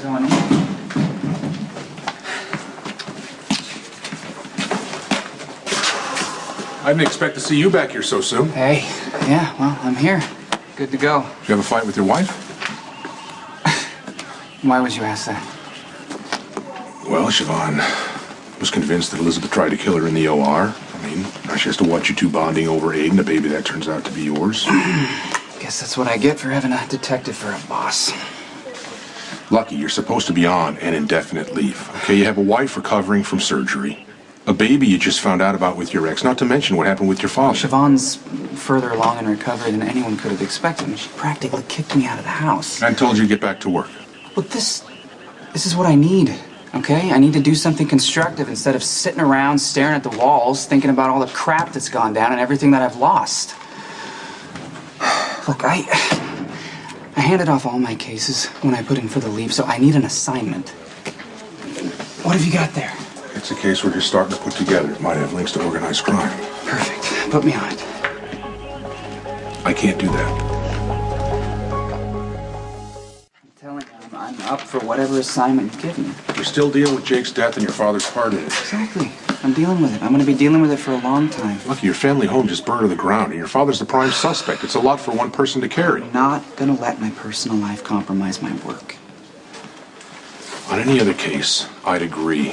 going in. I didn't expect to see you back here so soon. Hey, yeah, well, I'm here. Good to go. Did you have a fight with your wife? Why would you ask that? Well, Siobhan was convinced that Elizabeth tried to kill her in the OR. I mean, now she has to watch you two bonding over Aiden, a baby that turns out to be yours. Guess that's what I get for having a detective for a boss. Lucky, you're supposed to be on an indefinite leave. Okay, you have a wife recovering from surgery. A baby you just found out about with your ex, not to mention what happened with your father. Siobhan's further along in recovery than anyone could have expected. I mean, she practically kicked me out of the house. And told you to get back to work. Look, this is what I need, okay? I need to do something constructive instead of sitting around staring at the walls, thinking about all the crap that's gone down and everything that I've lost. Look, I handed off all my cases when I put in for the leave, so I need an assignment. What have you got there? It's a case we're just starting to put together. It might have links to organized crime. Perfect. Put me on it. I can't do that. I'm telling you, I'm up for whatever assignment you give me. You're still dealing with Jake's death and your father's part in it. Exactly. I'm dealing with it. I'm going to be dealing with it for a long time. Lucky, your family home just burned to the ground, and your father's the prime suspect. It's a lot for one person to carry. I'm not going to let my personal life compromise my work. On any other case, I'd agree.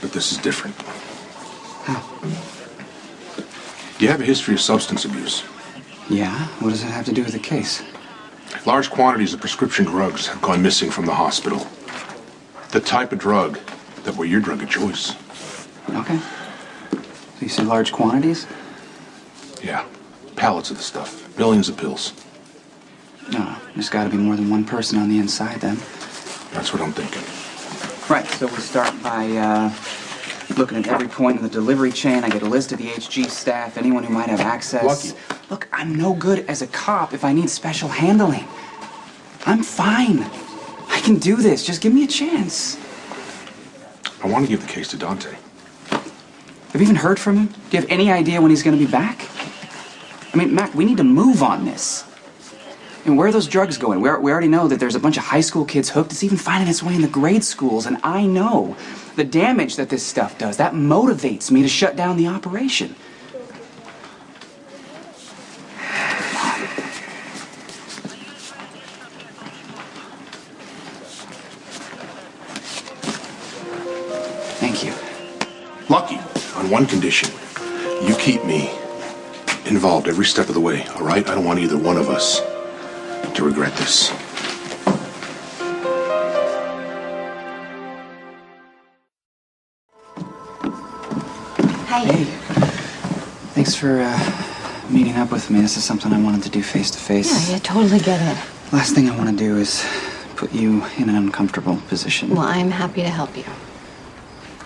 But this is different. How? You have a history of substance abuse. Yeah? What does it have to do with the case? Large quantities of prescription drugs have gone missing from the hospital. The type of drug that were your drug of choice. Okay. So you say large quantities? Yeah. Pallets of the stuff. Millions of pills. No, there's got to be more than one person on the inside then. That's what I'm thinking. Right, so we start by looking at every point in the delivery chain. I get a list of the HG staff, anyone who might have access. Lucky. Look, I'm no good as a cop if I need special handling. I'm fine. I can do this. Just give me a chance. I want to give the case to Dante. Have you even heard from him? Do you have any idea when he's going to be back? I mean, Mac, we need to move on this. And where are those drugs going? We already know that there's a bunch of high school kids hooked. It's even finding its way in the grade schools. And I know the damage that this stuff does. That motivates me to shut down the operation. Thank you. Lucky, on one condition. You keep me involved every step of the way, all right? I don't want either one of us to regret this. Hi. Hey. Thanks for meeting up with me. This is something I wanted to do face to face. Yeah, I totally get it. Last thing I want to do is put you in an uncomfortable position. Well, I'm happy to help you.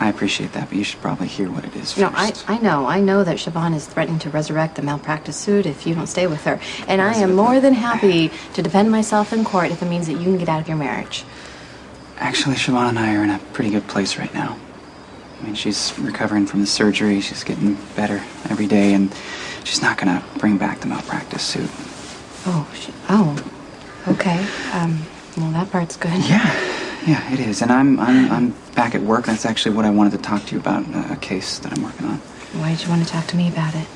I appreciate that, but you should probably hear what it is No, first. I know that Siobhan is threatening to resurrect the malpractice suit if you don't stay with her. And I am more than happy to defend myself in court if it means that you can get out of your marriage. Actually, Siobhan and I are in a pretty good place right now. I mean, she's recovering from the surgery. She's getting better every day, and she's not going to bring back the malpractice suit. Oh, okay. Well, that part's good. Yeah, it is. And I'm back at work. That's actually what I wanted to talk to you about, a case that I'm working on. Why did you want to talk to me about it?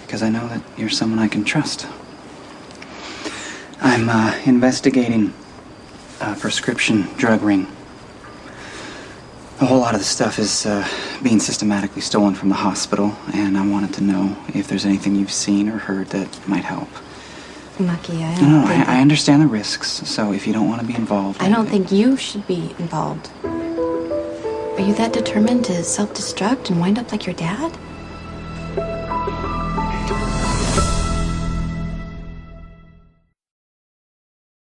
Because I know that you're someone I can trust. I'm investigating a prescription drug ring. A whole lot of the stuff is being systematically stolen from the hospital, and I wanted to know if there's anything you've seen or heard that might help. Lucky, I understand the risks, so if you don't want to be involved... I don't think you should be involved. Are you that determined to self-destruct and wind up like your dad?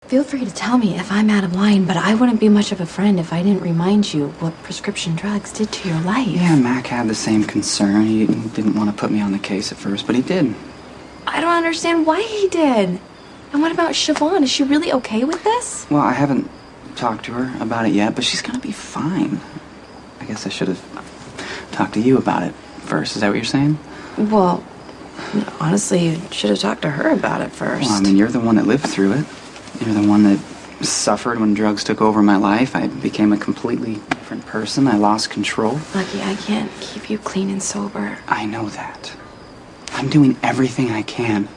Feel free to tell me if I'm out of line, but I wouldn't be much of a friend if I didn't remind you what prescription drugs did to your life. Yeah, Mac had the same concern. He didn't want to put me on the case at first, but he did. I don't understand why he did. And what about Siobhan? Is she really okay with this? Well, I haven't talked to her about it yet, but she's gonna be fine. I guess I should have talked to you about it first. Is that what you're saying? Well, honestly, you should have talked to her about it first. Well, I mean, you're the one that lived through it. You're the one that suffered when drugs took over my life. I became a completely different person. I lost control. Lucky, I can't keep you clean and sober. I know that. I'm doing everything I can.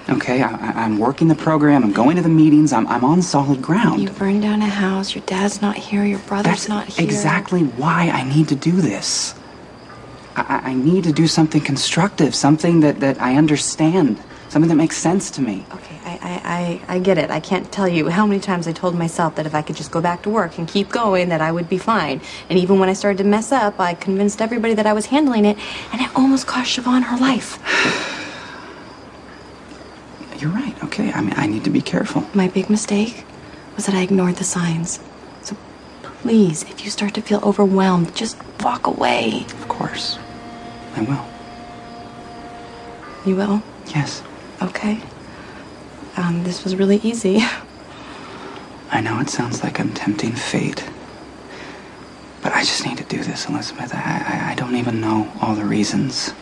Okay, I'm working the program, I'm going to the meetings, I'm on solid ground. You burned down a house, your dad's not here, your brother's not here. That's exactly why I need to do this. I need to do something constructive, something that I understand, something that makes sense to me. Okay, I get it. I can't tell you how many times I told myself that if I could just go back to work and keep going, that I would be fine. And even when I started to mess up, I convinced everybody that I was handling it, and it almost cost Siobhan her life. You're right, okay. I mean, I need to be careful. My big mistake was that I ignored the signs. So please, if you start to feel overwhelmed, just walk away. Of course. I will. You will? Yes. Okay. This was really easy. I know it sounds like I'm tempting fate. But I just need to do this, Elizabeth. I don't even know all the reasons.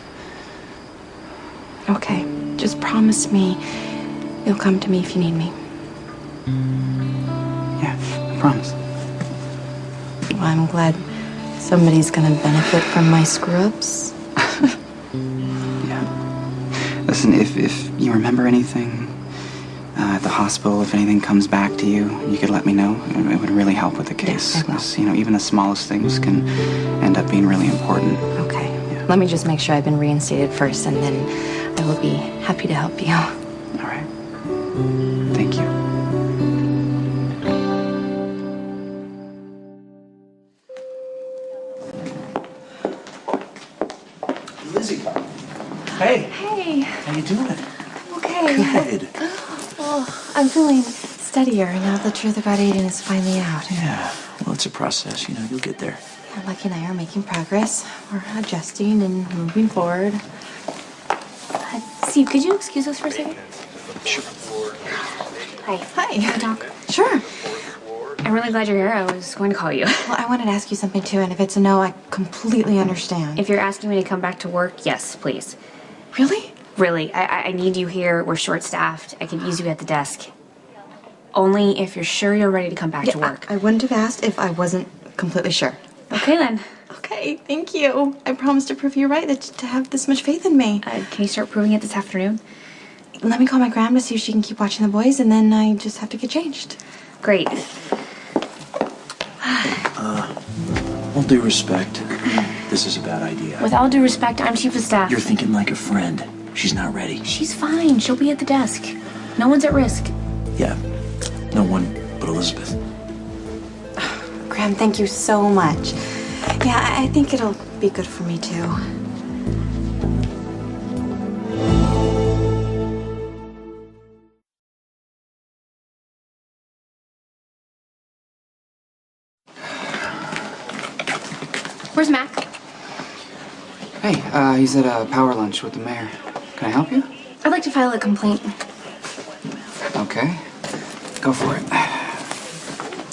Okay. Just promise me you'll come to me if you need me. Yeah, I promise. Well, I'm glad somebody's gonna benefit from my screw-ups. Yeah. Listen, if you remember anything at the hospital, if anything comes back to you, you could let me know. It would really help with the case. Yeah, I will. 'Cause, you know, even the smallest things can end up being really important. Okay. Yeah. Let me just make sure I've been reinstated first, and then I will be happy to help you. All right. Thank you. Lizzie. Hey. Hey. How you doing? Okay. Good. Oh, I'm feeling steadier now the truth about Aiden is finally out. Yeah. Well, it's a process. You know, you'll get there. Lucky and I are making progress. We're adjusting and moving forward. Steve, could you excuse us for a second? Sure. Hi. Hi. Can we talk? Sure. I'm really glad you're here. I was going to call you. Well, I wanted to ask you something too, and if it's a no, I completely understand. If you're asking me to come back to work, yes, please. Really? Really, I need you here. We're short-staffed. I could use you at the desk. Only if you're sure you're ready to come back to work. I wouldn't have asked if I wasn't completely sure. Okay, then. Okay, thank you. I promise to prove you right, to have this much faith in me. Can you start proving it this afternoon? Let me call my grandma to see if she can keep watching the boys, and then I just have to get changed. Great. All due respect, this is a bad idea. With all due respect, I'm chief of staff. You're thinking like a friend. She's not ready. She's fine. She'll be at the desk. No one's at risk. Yeah. No one but Elizabeth. Graham, thank you so much. Yeah, I think it'll be good for me too. Where's Mac? Hey, he's at a power lunch with the mayor. Can I help you? I'd like to file a complaint. Okay. Go for it.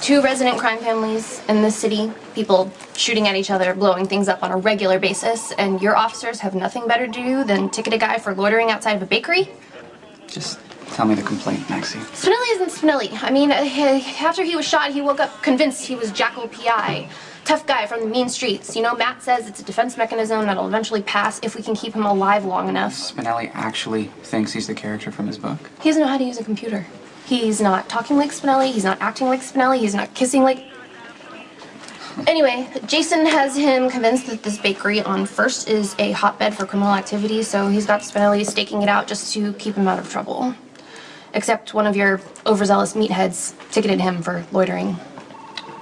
2 resident crime families in this city, people shooting at each other, blowing things up on a regular basis, and your officers have nothing better to do than ticket a guy for loitering outside of a bakery? Just tell me the complaint, Maxie. Spinelli isn't Spinelli. I mean, after he was shot, he woke up convinced he was Jackal PI. Tough guy from the mean streets. You know, Matt says it's a defense mechanism that'll eventually pass if we can keep him alive long enough. Spinelli actually thinks he's the character from his book? He doesn't know how to use a computer. He's not talking like Spinelli, he's not acting like Spinelli, he's not kissing like... Anyway, Jason has him convinced that this bakery on First is a hotbed for criminal activity, so he's got Spinelli staking it out just to keep him out of trouble. Except one of your overzealous meatheads ticketed him for loitering.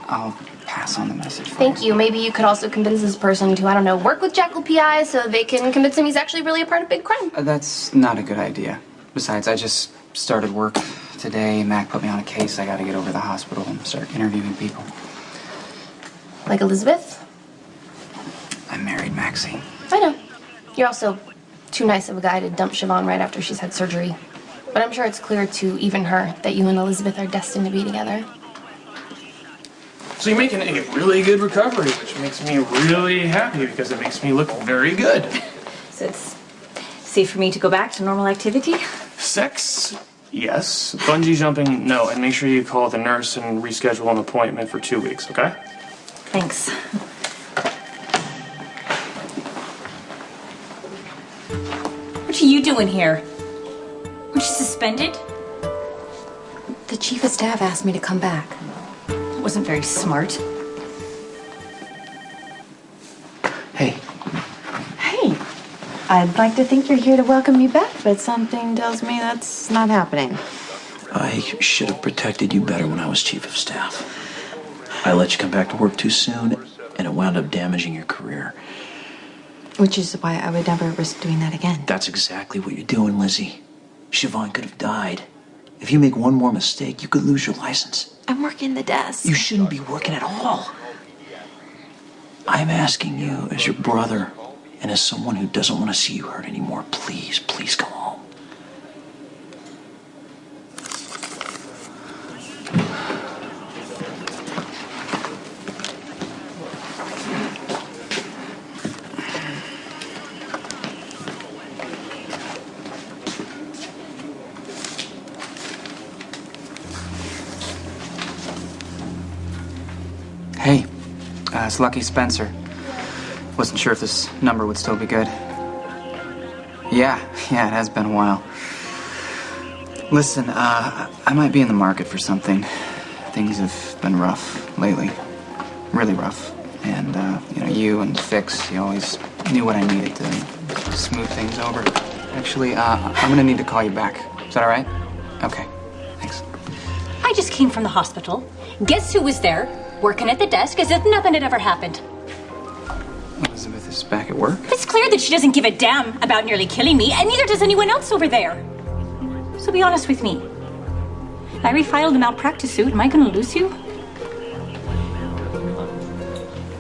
I'll pass on the message. Thank you. Maybe you could also convince this person to, I don't know, work with Jackal PI so they can convince him he's actually really a part of big crime. That's not a good idea. Besides, I just started work today. Mac put me on a case. I gotta get over to the hospital and start interviewing people. Like Elizabeth? I'm married, Maxie. I know. You're also too nice of a guy to dump Siobhan right after she's had surgery. But I'm sure it's clear to even her that you and Elizabeth are destined to be together. So you're making a really good recovery, which makes me really happy because it makes me look very good. So it's safe for me to go back to normal activity? Sex Yes. Bungee jumping, no. And make sure you call the nurse and reschedule an appointment for 2 weeks, okay? Thanks. What are you doing here? Aren't you suspended? The chief of staff asked me to come back. That wasn't very smart. Hey, Hey, I'd like to think you're here to welcome me back, but something tells me that's not happening. I should have protected you better when I was chief of staff. I let you come back to work too soon, and it wound up damaging your career. Which is why I would never risk doing that again. That's exactly what you're doing, Lizzie. Siobhan could have died. If you make one more mistake, you could lose your license. I'm working the desk. You shouldn't be working at all. I'm asking you as your brother and as someone who doesn't want to see you hurt anymore, please, please go home. hey, it's Lucky Spencer. Wasn't sure if this number would still be good. Yeah, it has been a while. Listen, I might be in the market for something. Things have been rough lately. Really rough. And, you and Fix, you always knew what I needed to smooth things over. Actually, I'm gonna need to call you back. Is that all right? Okay, thanks. I just came from the hospital. Guess who was there? Working at the desk as if nothing had ever happened. Elizabeth is back at work? It's clear that she doesn't give a damn about nearly killing me, and neither does anyone else over there. So be honest with me. If I refiled the malpractice suit, am I gonna lose you?